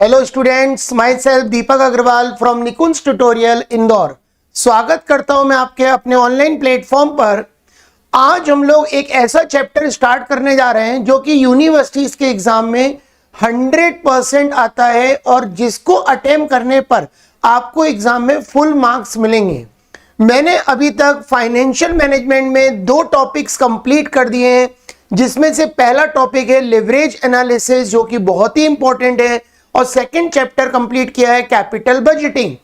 Hello students, myself Deepak Agarwal from Nikunj tutorial Indore. स्वागत करता हूं मैं आपके अपने ऑनलाइन प्लेटफॉर्म पर। आज हम लोग एक ऐसा चैप्टर स्टार्ट करने जा रहे हैं जो कि यूनिवर्सिटीज के एग्जाम में 100% आता है और जिसको अटेम्प्ट करने पर आपको एग्जाम में फुल मार्क्स मिलेंगे। मैंने अभी तक फाइनेंशियल मैनेजमेंट में 2 टॉपिक्स कंप्लीट कर दिए हैं, जिसमें से पहला टॉपिक है लिवरेज एनालिसिस जो कि बहुत ही इंपॉर्टेंट है, और सेकंड चैप्टर कंप्लीट किया है कैपिटल बजटिंग।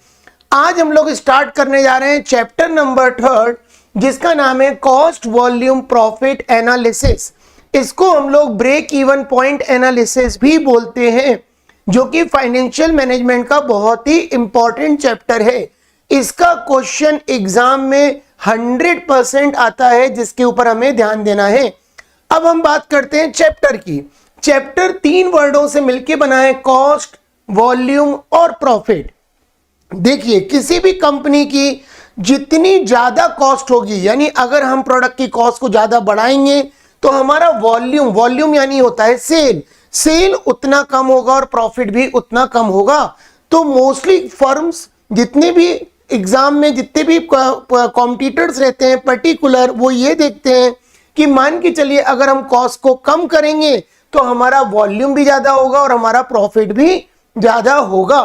आज हम लोग स्टार्ट करने जा रहे हैं चैप्टर नंबर 3 जिसका नाम है कॉस्ट वॉल्यूम प्रॉफिट एनालिसिस। इसको हम लोग ब्रेक इवन पॉइंट एनालिसिस भी बोलते हैं, जो कि फाइनेंशियल मैनेजमेंट का बहुत ही इंपॉर्टेंट चैप्टर है। इसका क्वेश्चन एग्जाम में 100% आता है, जिसके ऊपर हमें ध्यान देना है। अब हम बात करते हैं चैप्टर की। चैप्टर 3 वर्डों से मिलकर बना है, कॉस्ट, वॉल्यूम और प्रॉफिट। देखिए, किसी भी कंपनी की जितनी ज्यादा कॉस्ट होगी, यानी अगर हम प्रोडक्ट की कॉस्ट को ज्यादा बढ़ाएंगे तो हमारा वॉल्यूम यानी होता है सेल उतना कम होगा और प्रॉफिट भी उतना कम होगा। तो मोस्टली फर्म्स जितने भी एग्जाम में जितने भी कॉम्पिटिटर्स रहते हैं पर्टिकुलर, वो ये देखते हैं कि मान के चलिए अगर हम कॉस्ट को कम करेंगे तो हमारा वॉल्यूम भी ज्यादा होगा और हमारा प्रॉफिट भी ज्यादा होगा।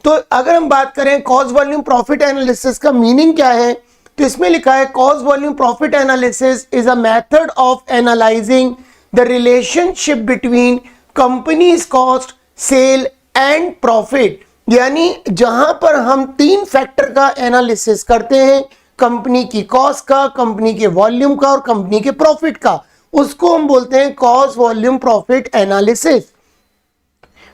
तो अगर हम बात करें कॉस्ट वॉल्यूम प्रॉफिट एनालिसिस का मीनिंग क्या है, तो इसमें लिखा है cost volume profit analysis is a method of analysing the relationship between companies cost, sale and profit. यानी जहां पर हम 3 फैक्टर का एनालिसिस करते हैं, कंपनी की कॉस्ट का, कंपनी के वॉल्यूम का और कंपनी के प्रॉफिट का, उसको हम बोलते हैं cost volume profit analysis.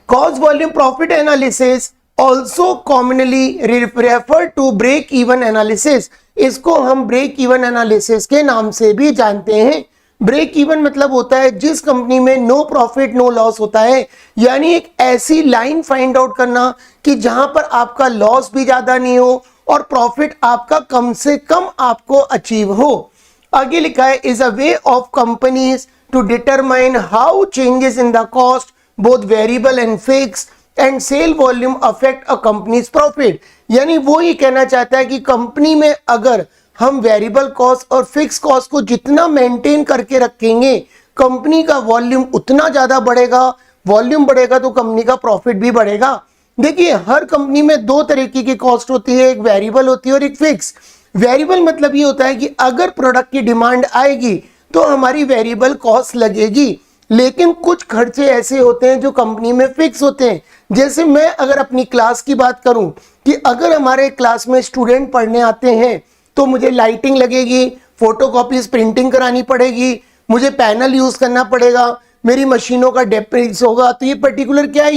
Cost volume profit analysis also commonly refer to break even analysis. इसको हम ब्रेक इवन एनालिसिस के नाम से भी जानते हैं। ब्रेक इवन मतलब होता है जिस कंपनी में नो प्रॉफिट नो लॉस होता है, यानी एक ऐसी लाइन फाइंड आउट करना कि जहां पर आपका लॉस भी ज्यादा नहीं हो और प्रॉफिट आपका कम से कम आपको अचीव हो। आगे लिखा है is a way of companies to determine how changes in the cost both variable and fix and sale volume affect a companies profit. यानी वो ये कहना चाहता है कि कंपनी में अगर हम वेरिएबल कॉस्ट और फिक्स कॉस्ट को जितना मेंटेन करके रखेंगे, कंपनी का वॉल्यूम उतना ज्यादा बढ़ेगा। वॉल्यूम बढ़ेगा तो कंपनी का प्रॉफिट भी बढ़ेगा। देखिए, हर कंपनी में 2 तरीके की कॉस्ट होती है, एक वेरिएबल होती है और एक फिक्स। वेरिएबल मतलब ये होता है कि अगर प्रोडक्ट की डिमांड आएगी तो हमारी वेरिएबल कॉस्ट लगेगी, लेकिन कुछ खर्चे ऐसे होते हैं जो कंपनी में फिक्स होते हैं। जैसे मैं अगर अपनी क्लास की बात करूं कि अगर हमारे क्लास में स्टूडेंट पढ़ने आते हैं तो मुझे लाइटिंग लगेगी, फोटोकॉपीज प्रिंटिंग करानी पड़ेगी, मुझे पैनल यूज करना पड़ेगा, मेरी मशीनों का डेप्रिस होगा। तो ये पर्टिकुलर क्या है,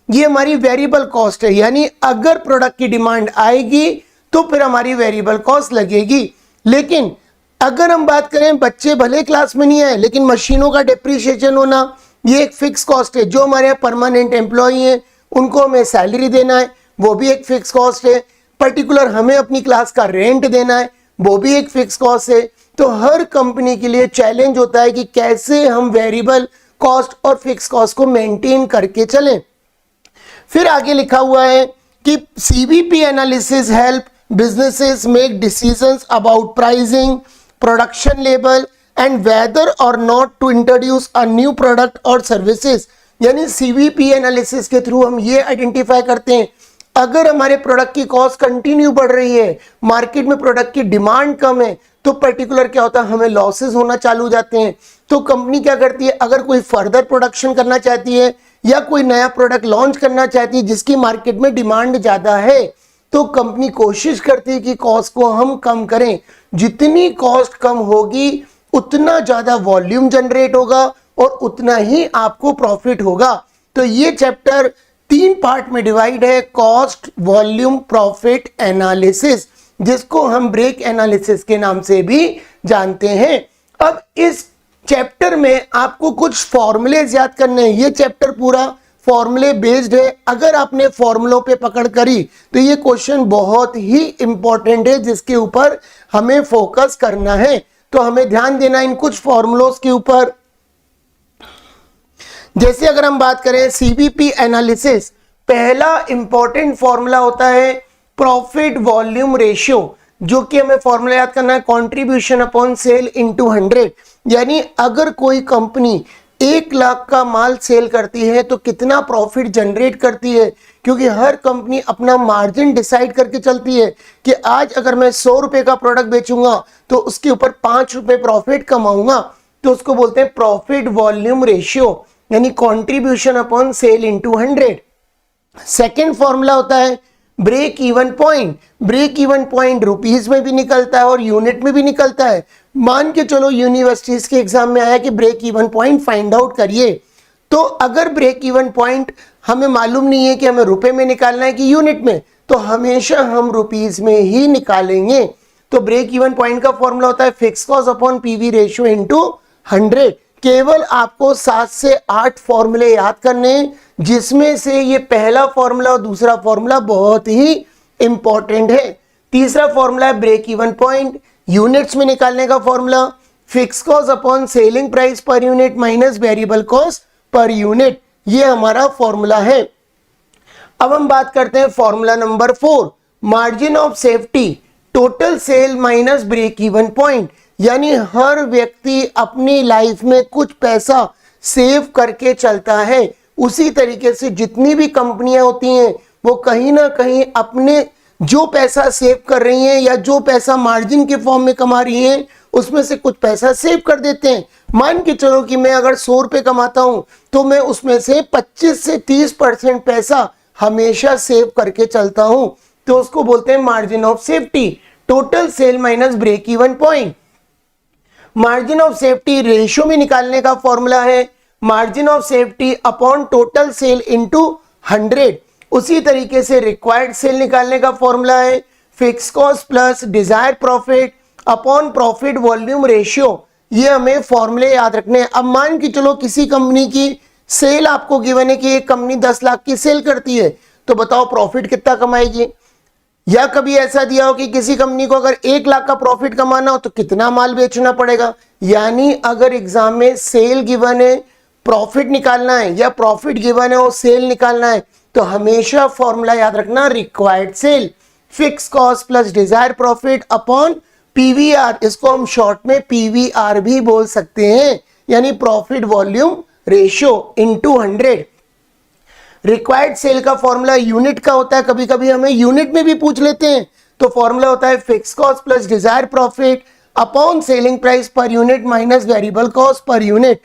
ये हमारी वेरिएबल कॉस्ट है। यानी अगर प्रोडक्ट की डिमांड आएगी तो फिर हमारी वेरिएबल कॉस्ट लगेगी। लेकिन अगर हम बात करें बच्चे भले क्लास में नहीं आए लेकिन मशीनों का डेप्रिसिएशन होना, ये एक फिक्स कॉस्ट है। जो हमारे यहाँ परमानेंट एम्प्लॉई हैं उनको हमें सैलरी देना है, वो भी एक फिक्स कॉस्ट है। पर्टिकुलर हमें अपनी क्लास का रेंट देना है, वो भी एक फिक्स कॉस्ट है। तो हर कंपनी के लिए चैलेंज होता है कि कैसे हम वेरिएबल कॉस्ट और फिक्स कॉस्ट को मेंटेन करके चलें। फिर आगे लिखा हुआ है कि CVP analysis help businesses make decisions about pricing, production level and whether or not to introduce a new product or services। यानी सीवीपी एनालिसिस के थ्रू हम ये आइडेंटिफाई करते हैं अगर हमारे प्रोडक्ट की कॉस्ट कंटिन्यू बढ़ रही है, मार्केट में प्रोडक्ट की डिमांड कम है, तो पर्टिकुलर क्या होता है, हमें लॉसेस होना चालू हो जाते हैं। तो कंपनी क्या करती है, अगर कोई फर्दर प्रोडक्शन करना चाहती है या कोई नया प्रोडक्ट लॉन्च करना चाहती है जिसकी मार्केट में डिमांड ज्यादा है, तो कंपनी कोशिश करती है कि कॉस्ट को हम कम करें। जितनी कॉस्ट कम होगी उतना ज्यादा वॉल्यूम जनरेट होगा और उतना ही आपको प्रॉफिट होगा। तो ये चैप्टर 3 पार्ट में डिवाइड है, कॉस्ट वॉल्यूम प्रॉफिट एनालिसिस, जिसको हम ब्रेक एनालिसिस के नाम से भी जानते हैं। अब इस चैप्टर में आपको कुछ फॉर्मूलेज याद करने हैं। ये चैप्टर पूरा फॉर्मूले बेस्ड है। अगर आपने फॉर्मूलों पे पकड़ करी तो ये क्वेश्चन बहुत ही इंपॉर्टेंट है, जिसके ऊपर हमें फोकस करना है। तो हमें ध्यान देना इन कुछ फॉर्मूलों के ऊपर। जैसे अगर हम बात करें सीवीपी एनालिसिस, पहला इंपॉर्टेंट फॉर्मूला होता है प्रॉफिट वॉल्यूम रेशियो, जो कि हमें फॉर्मूला याद करना है कंट्रीब्यूशन अपॉन सेल इनटू 100। यानी अगर कोई कंपनी 1 लाख का माल सेल करती है तो कितना प्रॉफिट जनरेट करती है, क्योंकि हर कंपनी अपना मार्जिन डिसाइड करके चलती है कि आज अगर मैं 100 रुपए का प्रोडक्ट बेचूंगा तो उसके ऊपर 5 रुपए प्रॉफिट कमाऊंगा, तो उसको बोलते हैं प्रॉफिट वॉल्यूम रेशियो, यानी contribution upon sale into 100। Second formula होता है break even point. Break even point rupees में भी निकलता है और यूनिट में भी निकलता है। मान के चलो यूनिवर्सिटीज के एग्जाम में आया कि break even point find out करिए, तो अगर ब्रेक इवन पॉइंट हमें मालूम नहीं है कि हमें रुपए में निकालना है कि यूनिट में, तो हमेशा हम रुपीज में ही निकालेंगे। तो ब्रेक इवन पॉइंट का फॉर्मूला होता है fix cost upon PV ratio into 100। केवल आपको 7 से 8 फॉर्मूले याद करने हैं, जिसमें से ये पहला फॉर्मूला और दूसरा फॉर्मूला बहुत ही इंपॉर्टेंट है। तीसरा फॉर्मूला है ब्रेक इवन पॉइंट, यूनिट्स में निकालने का formula fix cost upon selling price per unit minus variable cost per unit, ये हमारा फॉर्मूला है। अब हम बात करते हैं formula number 4, margin of safety, total sale minus break even point. यानी हर व्यक्ति अपनी लाइफ में कुछ पैसा सेव करके चलता है, उसी तरीके से जितनी भी कंपनियां होती हैं वो कहीं ना कहीं अपने जो पैसा सेव कर रही हैं या जो पैसा मार्जिन के फॉर्म में कमा रही हैं उसमें से कुछ पैसा सेव कर देते हैं। मान के चलो कि मैं अगर 100 रुपए कमाता हूं तो मैं उसमें से 25 से 30% पैसा हमेशा सेव करके चलता हूं, तो उसको बोलते हैं margin of safety, total sale minus break even point. Margin of safety ratio में निकालने का फॉर्मूला है margin of safety upon total sale into 100। उसी तरीके से रिक्वायर्ड सेल निकालने का फॉर्मूला है fix cost plus desire profit upon profit volume ratio. ये हमें फॉर्मूले याद रखने हैं। अब मान के चलो किसी कंपनी की सेल आपको गिवन है कि एक कंपनी 10 लाख की सेल करती है, तो बताओ प्रॉफिट कितना कमाएगी। या कभी ऐसा दिया हो कि किसी कंपनी को अगर 1 लाख का प्रॉफिट कमाना हो तो कितना माल बेचना पड़ेगा। यानी अगर एग्जाम में सेल गिवन है, प्रॉफिट निकालना है, या प्रॉफिट गिवन है और सेल निकालना है, तो हमेशा फॉर्मूला याद रखना required sale fix cost plus desire profit upon PVR. इसको हम शॉर्ट में पीवीआर भी बोल सकते हैं, यानी profit volume ratio into 100। Required sale का फॉर्मूला यूनिट का होता है, कभी कभी हमें यूनिट में भी पूछ लेते हैं, तो फॉर्मूला होता है fix cost plus desire profit upon selling price per unit minus variable cost per unit.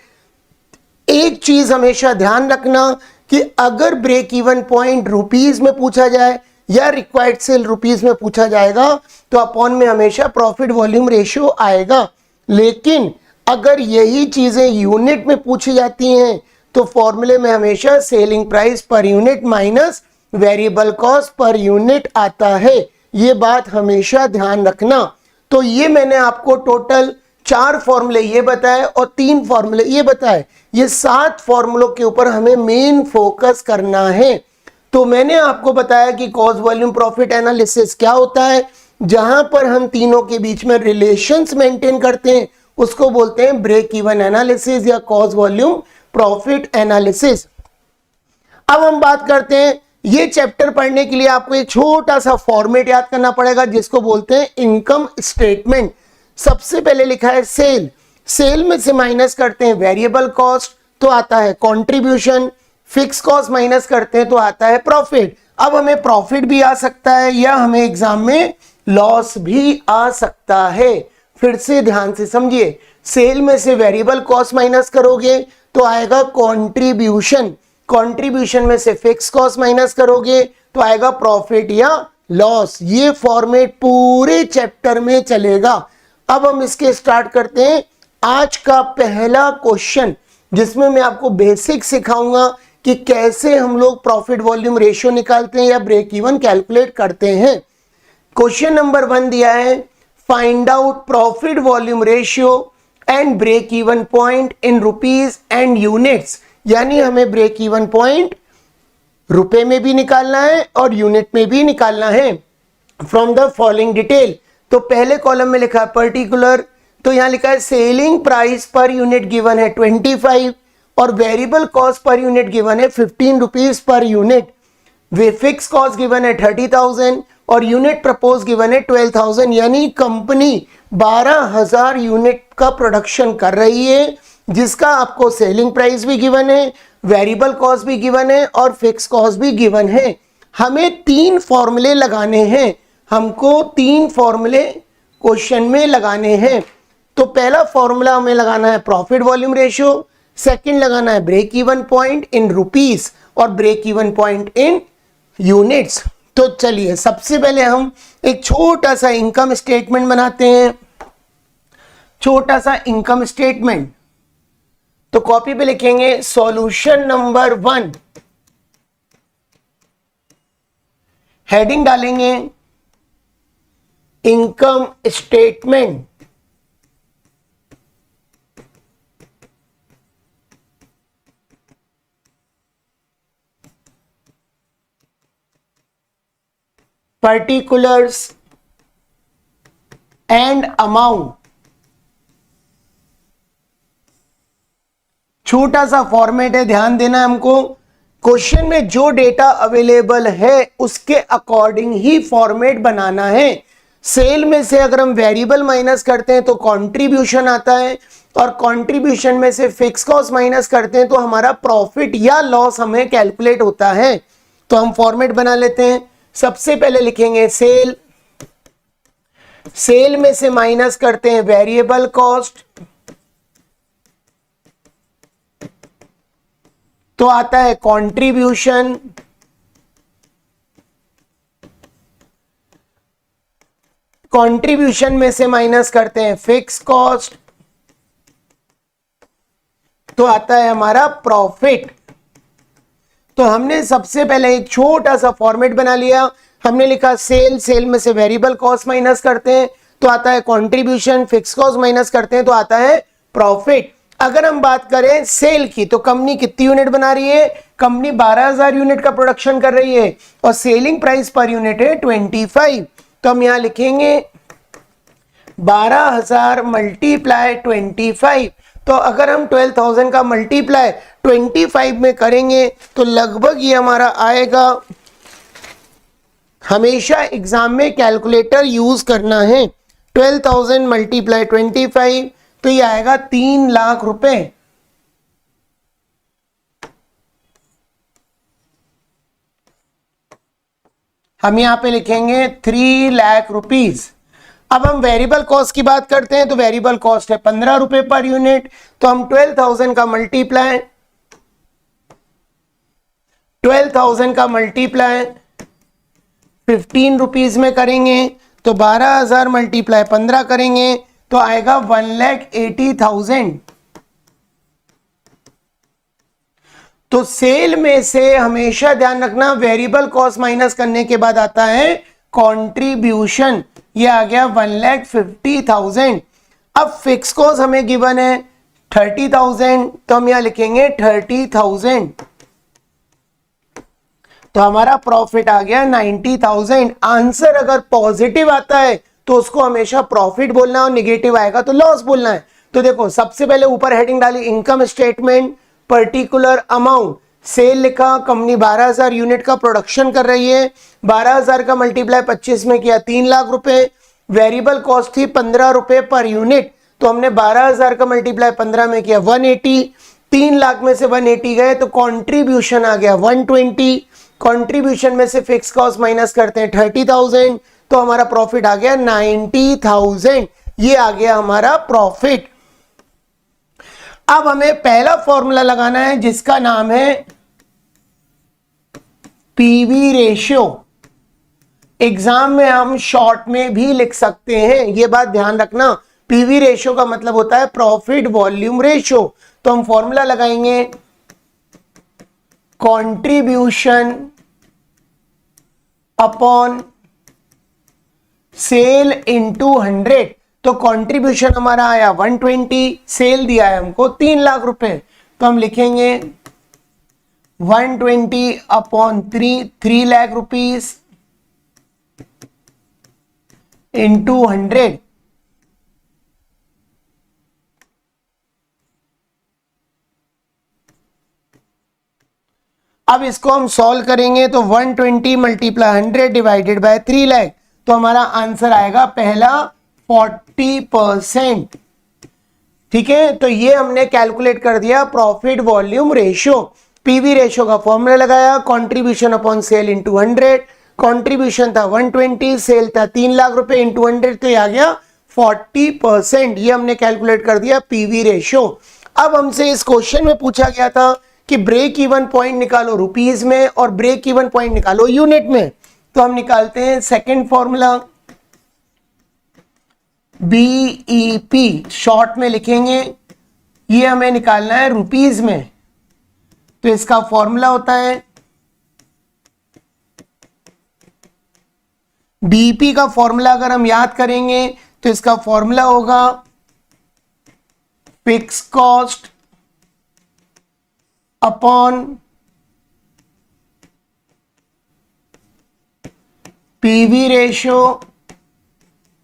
एक चीज हमेशा ध्यान रखना कि अगर ब्रेक इवन पॉइंट रुपीज में पूछा जाए या रिक्वायर्ड सेल रुपीज में पूछा जाएगा तो अपॉन में हमेशा प्रॉफिट वॉल्यूम रेशियो आएगा। लेकिन अगर यही चीजें यूनिट में पूछी जाती हैं तो फॉर्मूले में हमेशा selling price per unit minus variable cost per unit आता है। ये बात हमेशा ध्यान रखना। तो ये मैंने आपको टोटल 4 फॉर्मूले ये बताए और 3 फॉर्मूले ये बताए। ये 7 फॉर्मूलों के ऊपर हमें मेन फोकस करना है। तो मैंने आपको बताया कि कॉस्ट वॉल्यूम प्रॉफिट एनालिसिस क्या होता है, जहां पर हम तीनों के बीच में रिलेशंस मेंटेन करते हैं, उसको बोलते हैं ब्रेक इवन एनालिसिस या कॉस्ट वॉल्यूम प्रॉफिट एनालिसिस। अब हम बात करते हैं, ये चैप्टर पढ़ने के लिए आपको एक छोटा सा फॉर्मेट याद करना पड़ेगा जिसको बोलते हैं इनकम स्टेटमेंट। सबसे पहले लिखा है सेल, सेल में से माइनस करते हैं वेरिएबल कॉस्ट तो आता है कंट्रीब्यूशन, फिक्स कॉस्ट माइनस करते हैं तो आता है प्रॉफिट। अब हमें प्रॉफिट भी आ सकता है या हमें एग्जाम में लॉस भी आ सकता है। फिर से ध्यान से समझिए, सेल में से वेरिएबल कॉस्ट माइनस करोगे तो आएगा कंट्रीब्यूशन, कंट्रीब्यूशन में से फिक्स कॉस्ट माइनस करोगे तो आएगा प्रॉफिट या लॉस। ये फॉर्मेट पूरे चैप्टर में चलेगा। अब हम इसके स्टार्ट करते हैं आज का पहला क्वेश्चन, जिसमें मैं आपको बेसिक सिखाऊंगा कि कैसे हम लोग प्रॉफिट वॉल्यूम रेशियो निकालते हैं या ब्रेक इवन कैलकुलेट करते हैं। क्वेश्चन नंबर 1 दिया है, find out profit volume ratio and break even point in rupees and units. यानी हमें ब्रेक इवन पॉइंट रुपए में भी निकालना है और यूनिट में भी निकालना है फ्रॉम द फॉलोइंग डिटेल। तो पहले कॉलम में लिखा है पर्टिकुलर, तो यहां लिखा है selling price per unit given है 25 और variable cost per unit given है 15 रुपीज पर यूनिट। वे फिक्स कॉस्ट गिवन है 30,000 और यूनिट प्रपोज गिवन है 12,000, यानी कंपनी 12,000 यूनिट का प्रोडक्शन कर रही है, जिसका आपको सेलिंग प्राइस भी गिवन है, वेरिएबल कॉस्ट भी गिवन है और फिक्स कॉस्ट भी गिवन है। हमें 3 फॉर्मूले लगाने हैं, हमको 3 फॉर्मूले क्वेश्चन में लगाने हैं। तो पहला फॉर्मूला हमें लगाना है प्रॉफिट वॉल्यूम रेशियो, सेकंड लगाना है break even point in rupees और break even point in units. तो चलिए सबसे पहले हम एक छोटा सा इनकम स्टेटमेंट बनाते हैं, छोटा सा इनकम स्टेटमेंट। तो कॉपी पे लिखेंगे सॉल्यूशन नंबर 1, हेडिंग डालेंगे income statement. particulars and amount। छोटा सा फॉर्मेट है, ध्यान देना है हमको। क्वेश्चन में जो डेटा अवेलेबल है उसके अकॉर्डिंग ही फॉर्मेट बनाना है। सेल में से अगर हम वेरिएबल माइनस करते हैं तो कंट्रीब्यूशन आता है, और कंट्रीब्यूशन में से फिक्स कॉस्ट माइनस करते हैं तो हमारा प्रॉफिट या लॉस हमें कैलकुलेट होता है। तो हम फॉर्मेट बना लेते हैं। सबसे पहले लिखेंगे सेल, सेल में से माइनस करते हैं वेरिएबल कॉस्ट, तो आता है कंट्रीब्यूशन, कंट्रीब्यूशन में से माइनस करते हैं फिक्स कॉस्ट, तो आता है हमारा प्रॉफिट। तो हमने सबसे पहले एक छोटा सा फॉर्मेट बना लिया। हमने लिखा सेल, सेल में से वेरिएबल कॉस्ट माइनस करते हैं तो आता है कंट्रीब्यूशन, फिक्स कॉस्ट माइनस करते हैं तो आता है प्रॉफिट। अगर हम बात करें सेल की तो कंपनी कितनी यूनिट बना रही है, कंपनी 12,000 यूनिट का प्रोडक्शन कर रही है और सेलिंग प्राइस पर यूनिट है 25। तो हम यहां लिखेंगे 12,000 मल्टीप्लाई 25। तो अगर हम 12,000 का मल्टीप्लाई 25 में करेंगे तो लगभग ये हमारा आएगा, हमेशा एग्जाम में कैलकुलेटर यूज करना है। 12,000 मल्टीप्लाई 25 तो ये आएगा 3 लाख रुपए। हम यहां पे लिखेंगे 3 लाख रुपीज। अब हम वेरिएबल कॉस्ट की बात करते हैं तो वेरिएबल कॉस्ट है 15 रुपए पर यूनिट। तो हम 12,000 का मल्टीप्लाई 15 रुपीज में करेंगे तो 12,000 मल्टीप्लाई 15 करेंगे तो आएगा 1,80,000। तो सेल में से हमेशा ध्यान रखना वेरिएबल कॉस्ट माइनस करने के बाद आता है कंट्रीब्यूशन, ये आ गया 1,50,000। अब फिक्स कॉस्ट हमें गिवन है 30,000 तो हम यहां लिखेंगे 30,000। तो हमारा प्रॉफिट आ गया 90,000। आंसर अगर पॉजिटिव आता है तो उसको हमेशा प्रॉफिट बोलना है और निगेटिव आएगा तो लॉस बोलना है। तो देखो सबसे पहले ऊपर हेडिंग डाली income statement, particular amount, sale लिखा, कंपनी 12,000 यूनिट का प्रोडक्शन कर रही है, 12,000 का मल्टीप्लाई 25 में किया 3 लाख रुपए, वेरिएबल कॉस्ट थी 15 रुपए पर यूनिट तो हमने 12,000 का मल्टीप्लाई 15 में किया 180, 3 लाख में से 180 गए तो कंट्रीब्यूशन आ गया 120, कंट्रीब्यूशन में से फिक्स कॉस्ट माइनस करते हैं 30,000 तो हमारा प्रॉफिट आ गया 90,000। ये आ गया हमारा प्रॉफिट। अब हमें पहला फॉर्मूला लगाना है जिसका नाम है पीवी रेशियो। एग्जाम में हम शॉर्ट में भी लिख सकते हैं, ये बात ध्यान रखना। पीवी रेशियो का मतलब होता है प्रॉफिट वॉल्यूम रेशियो। तो हम फॉर्मूला लगाएंगे कंट्रीब्यूशन अपॉन सेल इनटू 100। तो कंट्रीब्यूशन हमारा आया 120, सेल दिया है हमको 3 लाख रुपए तो हम लिखेंगे 120 अपॉन 3 लाख रुपीस इंटू 100। अब इसको हम सॉल्व करेंगे तो 120 मल्टीप्लाई 100 डिवाइडेड बाय 3 लाख, तो हमारा आंसर आएगा पहला 40%। ठीक है, तो ये हमने कैलकुलेट कर दिया profit volume ratio. PV ratio का फॉर्मूला लगाया, contribution upon sale into 100, contribution था 120, सेल था 3 लाख रुपए इंटू 100, तो ये आ गया 40%। ये हमने कैलकुलेट कर दिया पीवी रेशियो। अब हमसे इस क्वेश्चन में पूछा गया था कि ब्रेक इवन पॉइंट निकालो रुपीज में और ब्रेक इवन पॉइंट निकालो यूनिट में, तो हम निकालते हैं सेकंड फॉर्मूला बीईपी, शॉर्ट में लिखेंगे, ये हमें निकालना है रुपीज में, तो इसका फॉर्मूला होता है बीईपी का फॉर्मूला अगर हम याद करेंगे तो इसका फॉर्मूला होगा fix cost upon PV ratio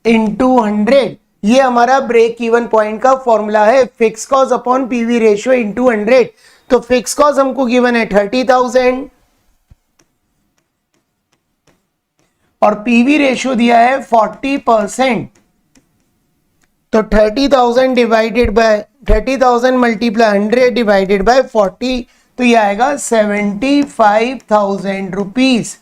into 100। ये हमारा ब्रेक इवन पॉइंट का फॉर्मूला है, fix cost upon PV ratio into 100। तो फिक्स कॉस्ट हमको गिवन है 30,000 और पीवी रेशियो दिया है 40%। तो 30,000 divided by 30,000 multiply 100 divided by 40, तो ये आएगा 75,000 रुपीज।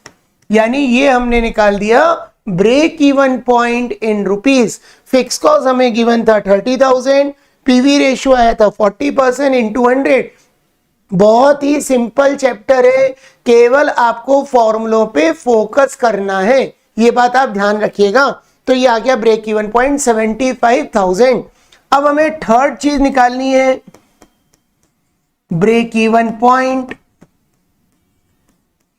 यानी ये हमने निकाल दिया break even point in rupees. Fix cost हमें गिवन था 30,000, पीवी रेशियो आया था 40% इंटू 100। बहुत ही सिंपल चैप्टर है, केवल आपको फॉर्मूलों पे फोकस करना है, ये बात आप ध्यान रखिएगा। तो ये आ गया ब्रेक इवन पॉइंट 75,000। अब हमें थर्ड चीज निकालनी है, ब्रेक इवन पॉइंट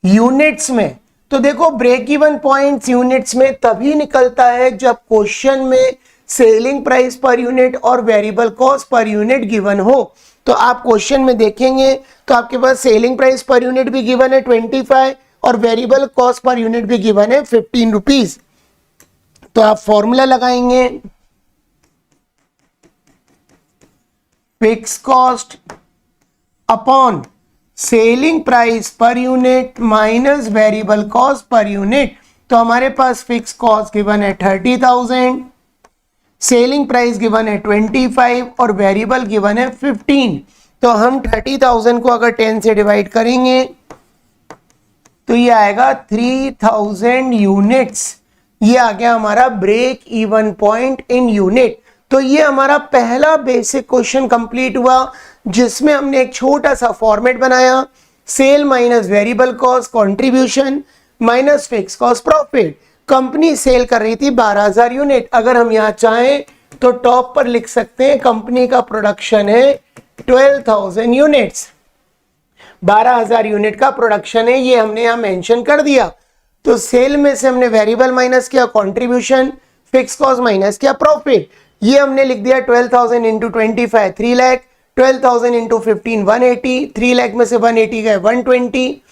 यूनिट्स में। तो देखो ब्रेक इवन पॉइंट यूनिट्स में तभी निकलता है जब क्वेश्चन में सेलिंग प्राइस पर यूनिट और variable cost per unit given हो। तो आप क्वेश्चन में देखेंगे तो आपके पास सेलिंग प्राइस पर यूनिट भी गिवन है 25 और वेरिएबल कॉस्ट पर यूनिट भी गिवन है 15 रुपीज। तो आप फॉर्मूला लगाएंगे fix cost upon selling price per unit minus variable cost per unit. तो हमारे पास फिक्स कॉस्ट गिवन है 30,000, सेलिंग प्राइस गिवन है 25 और वेरिएबल गिवन है 15। तो हम 30,000 को अगर 10 से डिवाइड करेंगे तो ये आएगा 3000 यूनिट्स। ये आ गया हमारा break even point in unit. तो ये हमारा पहला बेसिक क्वेश्चन कंप्लीट हुआ जिसमें हमने एक छोटा सा फॉर्मेट बनाया, sale minus variable cost contribution minus fix cost profit. Company sale कर रही थी 12,000 यूनिट। अगर हम यहां चाहें तो टॉप पर लिख सकते हैं कंपनी का प्रोडक्शन है 12,000 यूनिट्स, 12,000 यूनिट का प्रोडक्शन है, ये हमने यहां मेंशन कर दिया। तो सेल में से हमने वेरिएबल माइनस किया कंट्रीब्यूशन, फिक्स कॉस्ट माइनस किया प्रॉफिट। ये हमने लिख दिया 12,000 इंटू 25 3 लाख, 12,000 इंटू 15 180, 3 लाख में से 180 गए 120,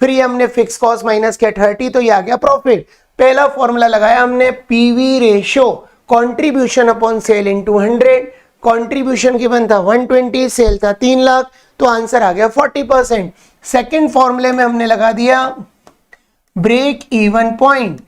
फिर ये हमने फिक्स कॉस्ट माइनस किया 30, तो ये आ गया प्रॉफिट। पहला फॉर्मूला लगाया हमने PV ratio, contribution upon sale into 100, contribution given था 120, सेल था 3 लाख, तो आंसर आ गया 40%। सेकेंड फॉर्मूले में हमने लगा दिया break even point,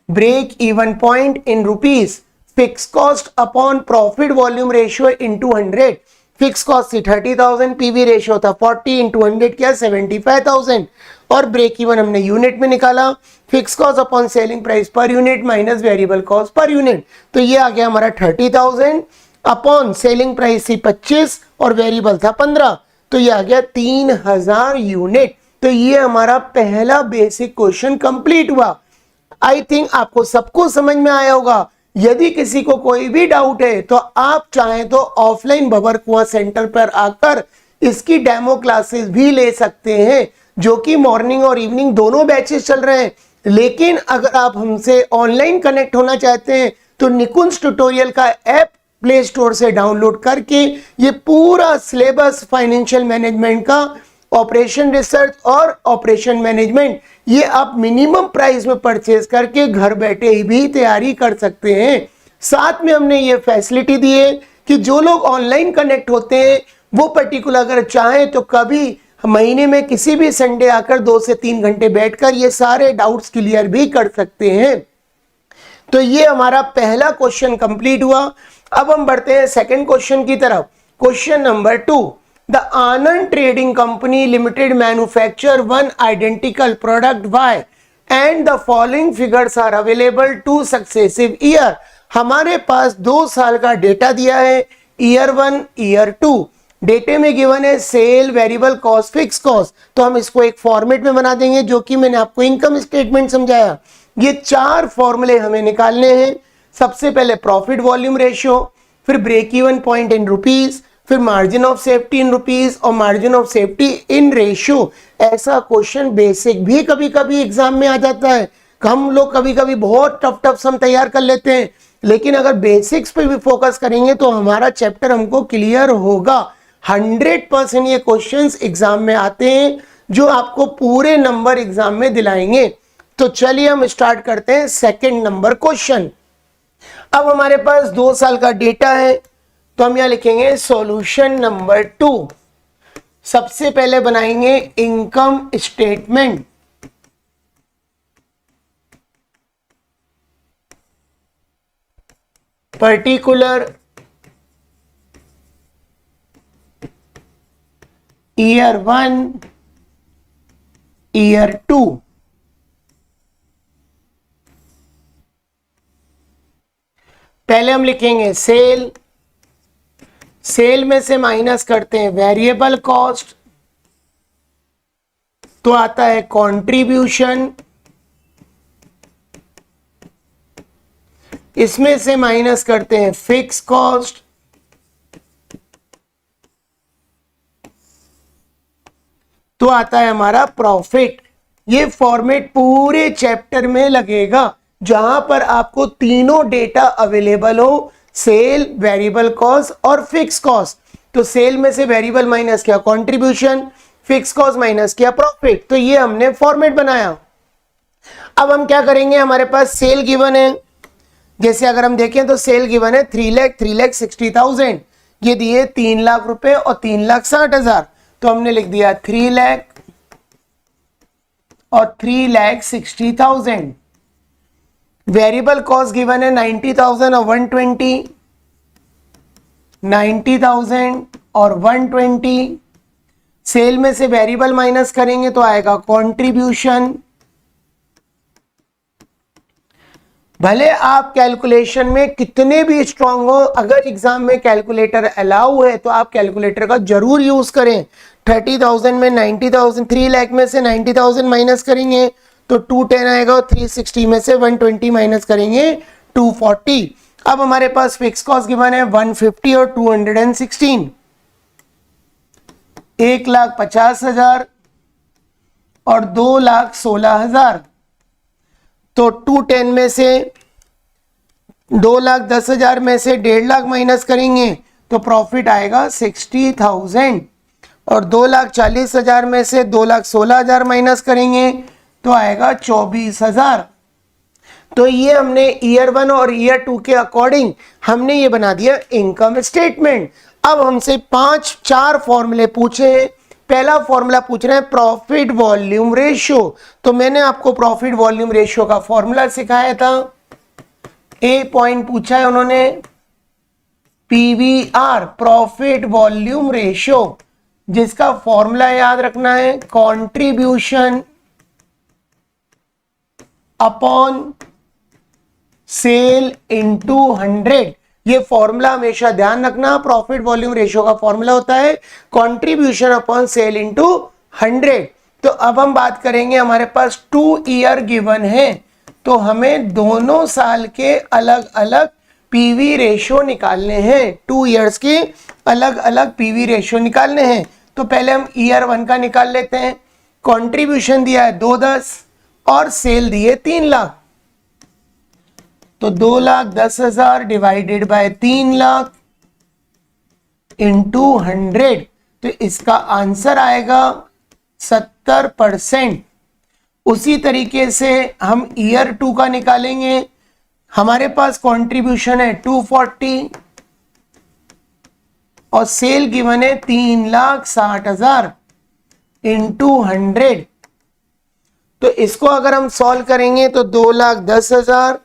break even point in rupees, fix cost upon profit volume ratio into 100। Fix cost थी 30,000, पीवी रेशियो था 40 इंटू 100 किया 75,000 और ब्रेक इवन हमने यूनिट में निकाला, fix cost upon selling price per unit minus variable cost per unit. तो ये आ गया हमारा 30,000 अपॉन सेलिंग प्राइस थी 25 और वेरिएबल था 15, तो ये आ गया 3,000 यूनिट। तो ये हमारा पहला बेसिक क्वेश्चन कंप्लीट हुआ। आई थिंक आपको सबको समझ में आया होगा। यदि किसी को कोई भी डाउट है तो आप चाहें तो ऑफलाइन भंवर कुआं सेंटर पर आकर इसकी डेमो क्लासेस भी ले सकते हैं, जो कि मॉर्निंग और इवनिंग दोनों बैचेस चल रहे हैं। लेकिन अगर आप हमसे ऑनलाइन कनेक्ट होना चाहते हैं तो निकुंज ट्यूटोरियल का ऐप प्ले स्टोर से डाउनलोड करके ये पूरा सिलेबस फाइनेंशियल मैनेजमेंट का, ऑपरेशन रिसर्च और ऑपरेशन मैनेजमेंट, ये आप मिनिमम प्राइस में परचेज करके घर बैठे ही भी तैयारी कर सकते हैं। साथ में हमने ये फैसिलिटी दी है कि जो लोग ऑनलाइन कनेक्ट होते हैं वो पर्टिकुलर अगर चाहें तो कभी महीने में किसी भी संडे आकर 2 से 3 घंटे बैठकर ये सारे डाउट्स क्लियर भी कर सकते हैं। तो ये हमारा पहला क्वेश्चन कंप्लीट हुआ। अब हम बढ़ते हैं सेकंड क्वेश्चन की तरफ। Question number 2, the Anand trading company limited manufacture one identical product Y and the following figures are available to successive year. हमारे पास 2 साल का डेटा दिया है, ईयर 1 ईयर 2। डेटे में गिवन है sale, variable cost, fix cost. तो हम इसको एक फॉर्मेट में बना देंगे जो कि मैंने आपको इनकम स्टेटमेंट समझाया। ये 4 फॉर्मूले हमें निकालने हैं। सबसे पहले प्रॉफिट वॉल्यूम रेशियो, फिर break even point in rupees, फिर margin of safety in rupees और margin of safety in ratio. ऐसा क्वेश्चन बेसिक भी कभी कभी एग्जाम में आ जाता है। हम लोग कभी कभी बहुत टफ सम तैयार कर लेते हैं, लेकिन अगर बेसिक्स पे भी फोकस करेंगे तो हमारा चैप्टर हमको क्लियर होगा। 100% ये क्वेश्चंस एग्जाम में आते हैं जो आपको पूरे नंबर एग्जाम में दिलाएंगे। तो चलिए हम स्टार्ट करते हैं सेकंड नंबर क्वेश्चन। अब हमारे पास 2 साल का डेटा है, तो हम यहां लिखेंगे सॉल्यूशन नंबर 2। सबसे पहले बनाएंगे income statement. Particular year 1 year 2। पहले हम लिखेंगे सेल। सेल में से माइनस करते हैं वेरिएबल कॉस्ट, तो आता है कंट्रीब्यूशन। इसमें से माइनस करते हैं फिक्स कॉस्ट, तो आता है हमारा प्रॉफिट। ये फॉर्मेट पूरे चैप्टर में लगेगा जहां पर आपको तीनों डेटा अवेलेबल हो, सेल, वेरिएबल कॉस्ट और फिक्स कॉस्ट। तो सेल में से वेरिएबल माइनस किया कंट्रीब्यूशन, फिक्स कॉस्ट माइनस किया प्रॉफिट। तो ये हमने फॉर्मेट बनाया। अब हम क्या करेंगे, हमारे पास सेल गिवन है। जैसे अगर हम देखें तो सेल गिवन है 3,60,000। ये दिए 3 लाख रुपए और 3,60,000। तो हमने लिख दिया 3 लाख और 3,60,000। वेरिएबल कॉस्ट गिवन है 90,000 और 120, 90,000 और 120। सेल में से वेरिएबल माइनस करेंगे तो आएगा कंट्रीब्यूशन। भले आप कैलकुलेशन में कितने भी स्ट्रांग हो, अगर एग्जाम में कैलकुलेटर अलाउ है तो आप कैलकुलेटर का जरूर यूज करें। 30,000 में 90,000, 3 लाख में से 90,000 माइनस करेंगे तो 210 आएगा और 360 में से 120 माइनस करेंगे 240। अब हमारे पास फिक्स कॉस्ट गिवन है 150 और 216, 1,50,000 और 2,16,000। तो 210 में से 2,10,000 में से 1.5 लाख माइनस करेंगे तो प्रॉफिट आएगा 60,000 और 2,40,000 में से 2,16,000 माइनस करेंगे तो आएगा 24,000। तो ये हमने ईयर 1 और ईयर 2 के अकॉर्डिंग हमने ये बना दिया इनकम स्टेटमेंट। अब हमसे 4 फॉर्मूले पूछे हैं। पहला फॉर्मूला पूछ रहे हैं प्रॉफिट वॉल्यूम रेशियो। तो मैंने आपको प्रॉफिट वॉल्यूम रेशियो का फॉर्मूला सिखाया था। ए पॉइंट पूछा है उन्होंने पीवीआर, प्रॉफिट वॉल्यूम रेशियो, जिसका फॉर्मूला याद रखना है कंट्रीब्यूशन अपॉन सेल इनटू 100। ये फॉर्मूला हमेशा ध्यान रखना। प्रॉफिट वॉल्यूम रेशियो का फॉर्मूला होता है कंट्रीब्यूशन अपॉन सेल इनटू 100। तो अब हम बात करेंगे, हमारे पास 2 ईयर गिवन है, तो हमें दोनों साल के अलग अलग पीवी रेशियो निकालने हैं। 2 ईयर्स के अलग अलग पीवी रेशियो निकालने हैं। तो पहले हम ईयर 1 का निकाल लेते हैं। कंट्रीब्यूशन दिया है 210 और सेल दिए 3 लाख, तो 2,10,000 डिवाइडेड बाय 3 लाख इंटू 100। तो इसका आंसर आएगा 70%। उसी तरीके से हम ईयर 2 का निकालेंगे। हमारे पास कंट्रीब्यूशन है 240 और सेल गिवन है 3,60,000। इंटू 100, तो इसको अगर हम सॉल्व करेंगे तो 2,10,000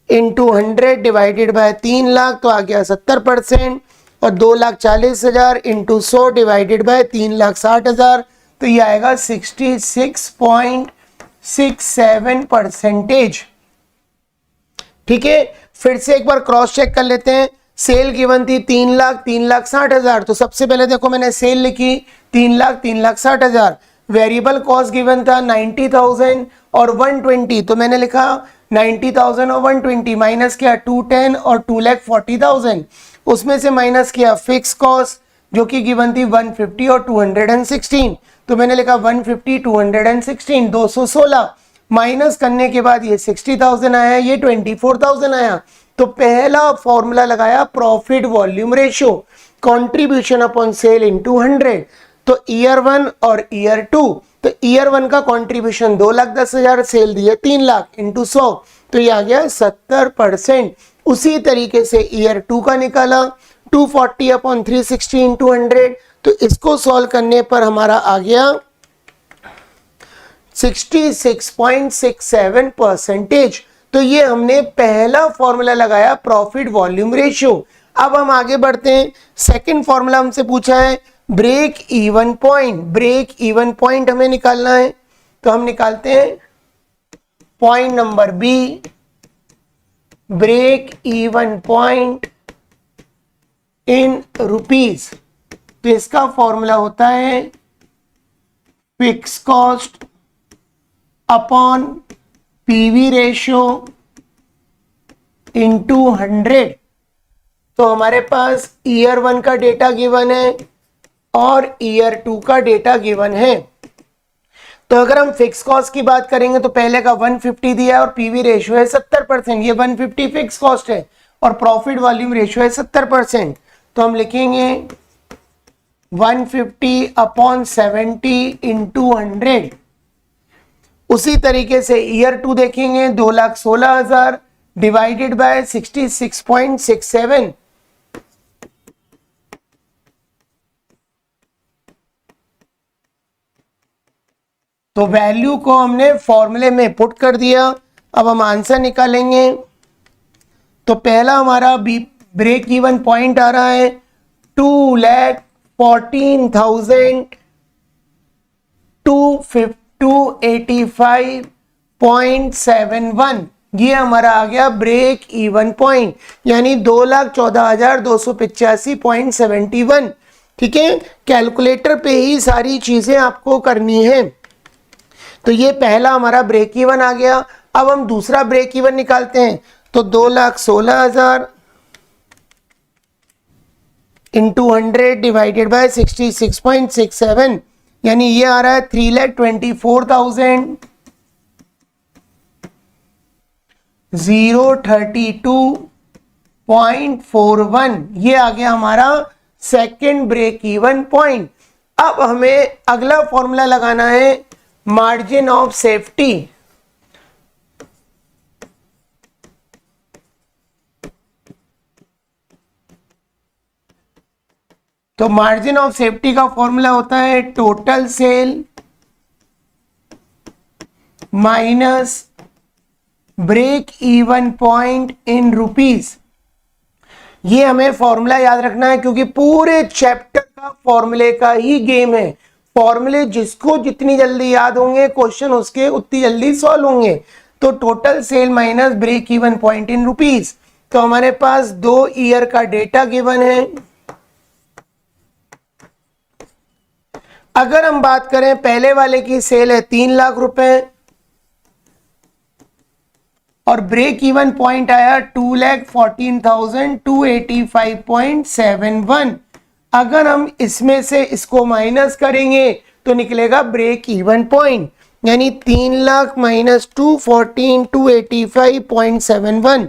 इंटू 100 डिवाइडेड बाय 3 लाख, तो आ गया 70%, और 2,40,000 इंटू 100 डिवाइडेड बाय 3,60,000, तो ये आएगा 66.67%। ठीक है, फिर से एक बार क्रॉस चेक कर लेते हैं। सेल गिवन थी 3,60,000, तो सबसे पहले देखो मैंने सेल लिखी 3,60,000। वेरिएबल कॉस्ट गिवन था 90,000 और 120, तो मैंने लिखा 90,000 और 120, माइनस किया 210 और 2,40,000, उसमें से माइनस किया फिक्स कॉस्ट जो कि गिवन थी 150 और 216, तो मैंने लिखा 150 216 216, माइनस करने के बाद ये 60,000 आया, ये 24,000 आया। तो पहला फॉर्मूला लगाया profit volume ratio, contribution upon sale into 100। तो ईयर 1 और ईयर 2, तो ईयर 1 का कंट्रीब्यूशन 2,10,000, सेल दिए 3 लाख इंटू 100, तो ये आ गया 70%। उसी तरीके से ईयर 2 का निकाला 240 अपॉन 360 इंटू 100, तो इसको सॉल्व करने पर हमारा आ गया 66.67%। तो ये हमने पहला फॉर्मूला लगाया प्रॉफिट वॉल्यूम रेशियो। अब हम आगे बढ़ते हैं। सेकंड फॉर्मूला हमसे पूछा है break even point. Break even point हमें निकालना है, तो हम निकालते हैं point number B, break even point in rupees. तो इसका फॉर्मूला होता है fix cost upon PV ratio into 100। तो हमारे पास ईयर 1 का डेटा गिवन है और ईयर 2 का डेटा गिवन है। तो अगर हम फिक्स कॉस्ट की बात करेंगे तो पहले का 150 दिया है और पीवी रेशियो है 70%, ये 150 फिक्स कॉस्ट है और प्रॉफिट वॉल्यूम रेशियो है 70%। तो हम लिखेंगे 150 अपॉन 70 इंटू 100। उसी तरीके से ईयर 2 देखेंगे 2,16,000 डिवाइडेड बाय 66.67, तो वैल्यू को हमने फॉर्मूले में पुट कर दिया। अब हम आंसर निकालेंगे। तो पहला हमारा ब्रेक इवन पॉइंट आ रहा है 2,14,285.71, ये हमारा आ गया ब्रेक इवन पॉइंट, यानी 2,14,285.71। ठीक है, कैलकुलेटर पे ही सारी चीजें आपको करनी है। तो ये पहला हमारा ब्रेक इवन आ गया। अब हम दूसरा ब्रेक इवन निकालते हैं। तो 2,16,000 इंटू 100 डिवाइडेड बाय 66.67, यानी ये आ रहा है 3,24,032.41, ये आ गया हमारा सेकेंड ब्रेक इवन पॉइंट। अब हमें अगला फॉर्मूला लगाना है मार्जिन ऑफ सेफ्टी। तो मार्जिन ऑफ सेफ्टी का फॉर्मूला होता है total sale minus break even point in rupees. ये हमें फॉर्मूला याद रखना है क्योंकि पूरे चैप्टर का फॉर्मूले का ही गेम है। फॉर्मूले जिसको जितनी जल्दी याद होंगे क्वेश्चन उसके उतनी जल्दी सॉल्व होंगे। तो total sale minus break even point in rupees. तो हमारे पास 2 ईयर का डेटा गिवन है। अगर हम बात करें पहले वाले की सेल है 3 लाख रुपए और ब्रेक इवन पॉइंट आया 2,14,285.71। अगर हम इसमें से इसको माइनस करेंगे तो निकलेगा ब्रेक इवन पॉइंट, यानी 3 लाख माइनस 214,285.71।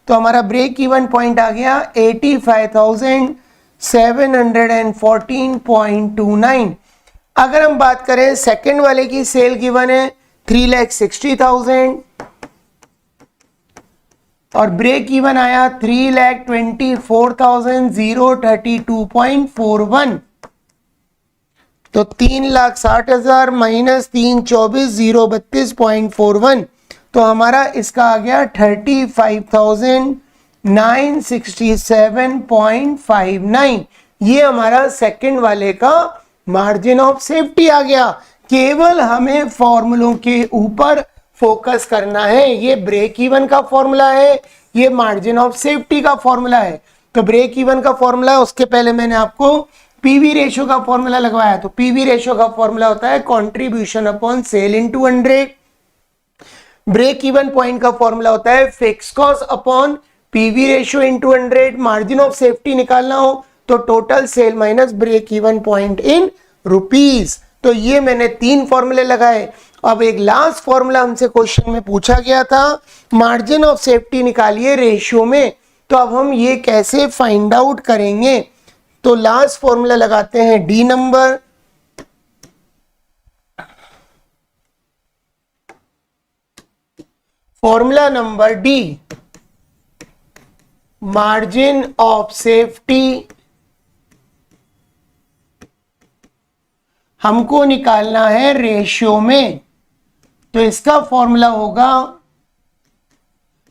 तो हमारा ब्रेक इवन पॉइंट आ गया 85,714.29। अगर हम बात करें सेकंड वाले की सेल गिवन है 3,60,000 और ब्रेक इवन आया 3,24,032.41। तो 3,60,000 माइनस 324,032.41, तो हमारा इसका आ गया 35,967.59। ये हमारा सेकंड वाले का मार्जिन ऑफ सेफ्टी आ गया। केवल हमें फॉर्मूलों के ऊपर फोकस करना है। ये ब्रेक इवन का फॉर्मूला है, ये मार्जिन ऑफ सेफ्टी का फॉर्मूला है। तो ब्रेक इवन का फॉर्मूला, उसके पहले मैंने आपको पीवी रेशियो का फॉर्मूला लगवाया। तो पीवी रेशियो का फॉर्मूला होता है contribution upon sale into 100। Break even point का फॉर्मूला होता है fix cost upon PV ratio into 100। Margin of safety निकालना हो तो total sale minus break even point in rupees. तो ये मैंने 3 फॉर्मूले लगाए। अब एक लास्ट फॉर्मूला हमसे क्वेश्चन में पूछा गया था, मार्जिन ऑफ सेफ्टी निकालिए रेशियो में। तो अब हम ये कैसे फाइंड आउट करेंगे? तो लास्ट फॉर्मूला लगाते हैं D number. Formula number D, margin of safety हमको निकालना है रेशियो में। तो इसका फॉर्मूला होगा,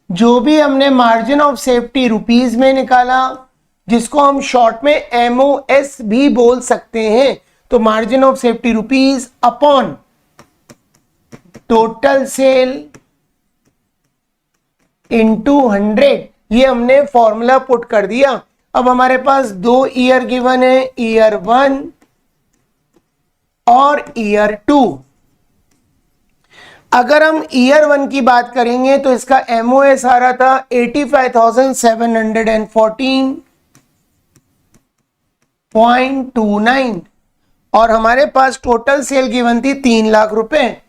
जो भी हमने मार्जिन ऑफ सेफ्टी रुपीस में निकाला, जिसको हम शॉर्ट में एमओएस भी बोल सकते हैं, तो margin of safety rupees upon total sale into 100, ये हमने फॉर्मूला पुट कर दिया। अब हमारे पास 2 ईयर गिवन है, ईयर 1 और ईयर 2। अगर हम ईयर 1 की बात करेंगे तो इसका एमओएस आ रहा था 85,714.29 और हमारे पास टोटल सेल गिवन थी 3 लाख रुपए।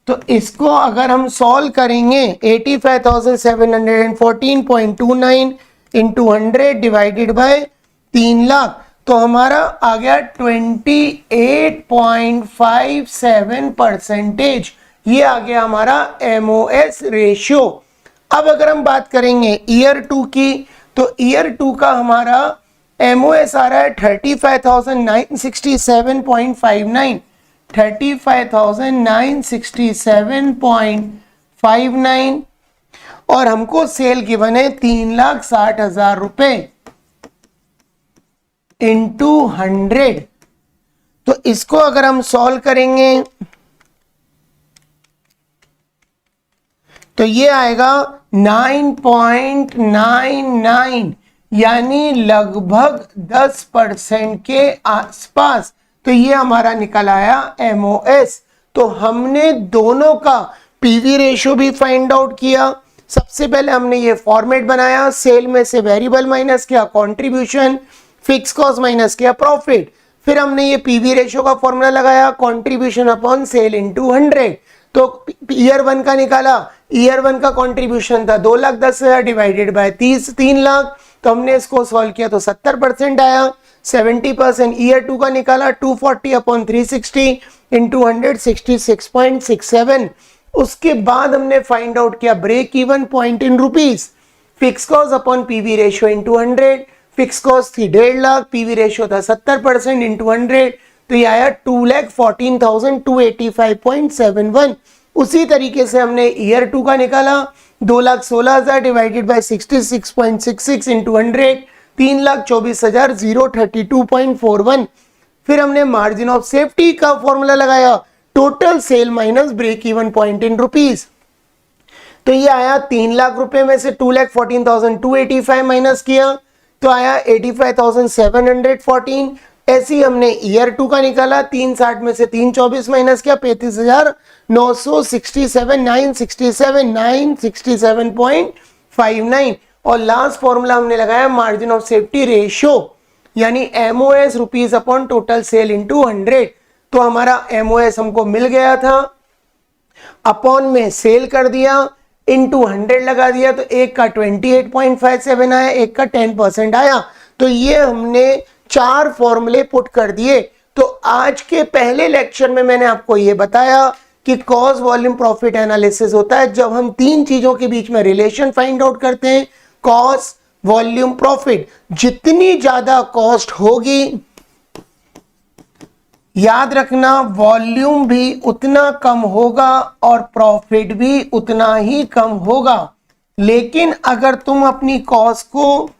तो इसको अगर हम सॉल्व करेंगे 85,714.29 इंटू 100 डिवाइडेड बाय 3 लाख, तो हमारा आ गया 28.57%। ये आ गया हमारा एमओएस रेशियो। अब अगर हम बात करेंगे ईयर 2 की, तो ईयर 2 का हमारा एमओएस आ रहा है 35,967.59, 35,967.59 और हमको सेल गिवन है 3,60,000 रुपए इंटू 100। तो इसको अगर हम सॉल्व करेंगे तो ये आएगा 9.99, यानी लगभग 10% के आसपास। तो ये हमारा निकल आया एमओएस। तो हमने दोनों का पीवी रेशियो भी फाइंड आउट किया। सबसे पहले हमने ये फॉर्मेट बनाया, सेल में से वेरिएबल माइनस किया कंट्रीब्यूशन, फिक्स कॉस्ट माइनस किया प्रॉफिट। फिर हमने ये पीवी रेशियो का फॉर्मूला लगाया कंट्रीब्यूशन अपॉन सेल इनटू 100। तो ईयर 1 का निकाला, ईयर 1 का कंट्रीब्यूशन था 2,10,000 डिवाइडेड बाय 3 लाख। तो हमने इसको सॉल्व किया तो 70% आया। 70% ईयर 2 का निकाला 240 अपॉन 360 इंटू 100 66.67। उसके बाद हमने फाइंड आउट किया break even point in rupees, fix cost upon PV ratio into 100। Fix cost थी 1.5 लाख, पीवी रेशियो था 70% इंटू 100, तो ये आया 2,14,285.71। उसी तरीके से हमने ईयर 2 का निकाला 2,16,000 डिवाइडेड बाय 66.66 इंटू 100, 3,24,032.41। फिर हमने मार्जिन ऑफ सेफ्टी का फॉर्मूला लगाया total sale minus break even point in rupees. तो ये आया 3 लाख रुपए में से 2,14,285 माइनस किया तो आया 85,714। ऐसे ही हमने ईयर 2 का निकाला 360 में से 324 माइनस किया 35,967 और लास्ट फॉर्मूला हमने लगाया मार्जिन ऑफ सेफ्टी रेशियो यानी MOS rupees upon total sale into 100। तो हमारा एमओएस हमको मिल गया था, अपॉन में सेल कर दिया, इनटू 100 लगा दिया, तो एक का 28.57 आया, एक का 10% आया। तो ये हमने 4 फॉर्मूले पुट कर दिए। तो आज के पहले लेक्चर में मैंने आपको ये बताया कि कॉस्ट वॉल्यूम प्रॉफिट एनालिसिस होता है जब हम 3 चीजों के बीच में रिलेशन फाइंड आउट करते हैं, कॉस्ट, वॉल्यूम प्रॉफिट। जितनी ज्यादा कॉस्ट होगी, याद रखना, वॉल्यूम भी उतना कम होगा और प्रॉफिट भी उतना ही कम होगा। लेकिन अगर तुम अपनी कॉस्ट को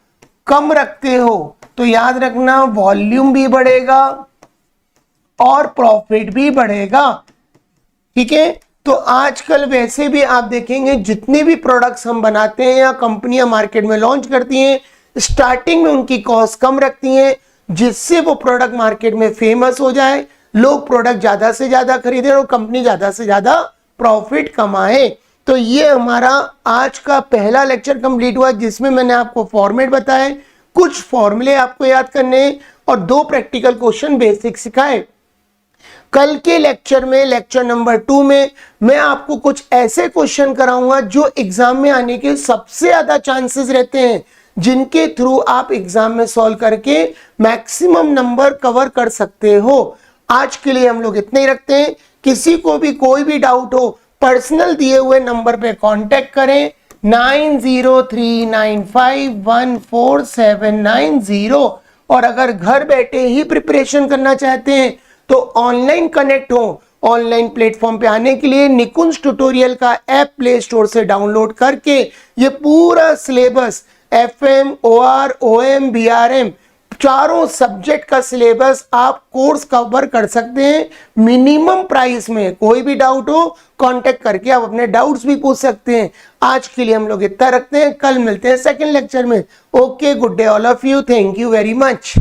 कम रखते हो तो याद रखना वॉल्यूम भी बढ़ेगा और प्रॉफिट भी बढ़ेगा। ठीक है, तो आजकल वैसे भी आप देखेंगे जितने भी प्रोडक्ट्स हम बनाते हैं या कंपनियां मार्केट में लॉन्च करती हैं, स्टार्टिंग में उनकी कॉस्ट कम रखती हैं, जिससे वो प्रोडक्ट मार्केट में फेमस हो जाए, लोग प्रोडक्ट ज्यादा से ज्यादा खरीदें और कंपनी ज्यादा से ज्यादा प्रॉफिट कमाए। तो ये हमारा आज का पहला लेक्चर कंप्लीट हुआ, जिसमें मैंने आपको फॉर्मेट बताए, कुछ फॉर्मूले आपको याद करने और 2 प्रैक्टिकल क्वेश्चन बेसिक सिखाए। कल के लेक्चर में, लेक्चर नंबर 2 में, मैं आपको कुछ ऐसे क्वेश्चन कराऊंगा जो एग्जाम में आने के सबसे ज्यादा चांसेस रहते हैं, जिनके थ्रू आप एग्जाम में सॉल्व करके मैक्सिमम नंबर कवर कर सकते हो। आज के लिए हम लोग इतने ही रखते हैं। किसी को भी कोई भी डाउट हो, पर्सनल दिए हुए नंबर पे कांटेक्ट करें 9039514790। और अगर घर बैठे ही प्रिपरेशन करना चाहते हैं तो ऑनलाइन कनेक्ट हो। ऑनलाइन प्लेटफॉर्म पे आने के लिए निकुंज ट्यूटोरियल का ऐप प्ले स्टोर से डाउनलोड करके ये पूरा syllabus FM, OR, OM, BRM चारों सब्जेक्ट का सिलेबस आप कोर्स कवर कर सकते हैं मिनिमम प्राइस में। कोई भी डाउट हो कांटेक्ट करके आप अपने डाउट्स भी पूछ सकते हैं। आज के लिए हम लोग इतना रखते हैं, कल मिलते हैं सेकंड लेक्चर में। Okay, good day all of you, thank you very much.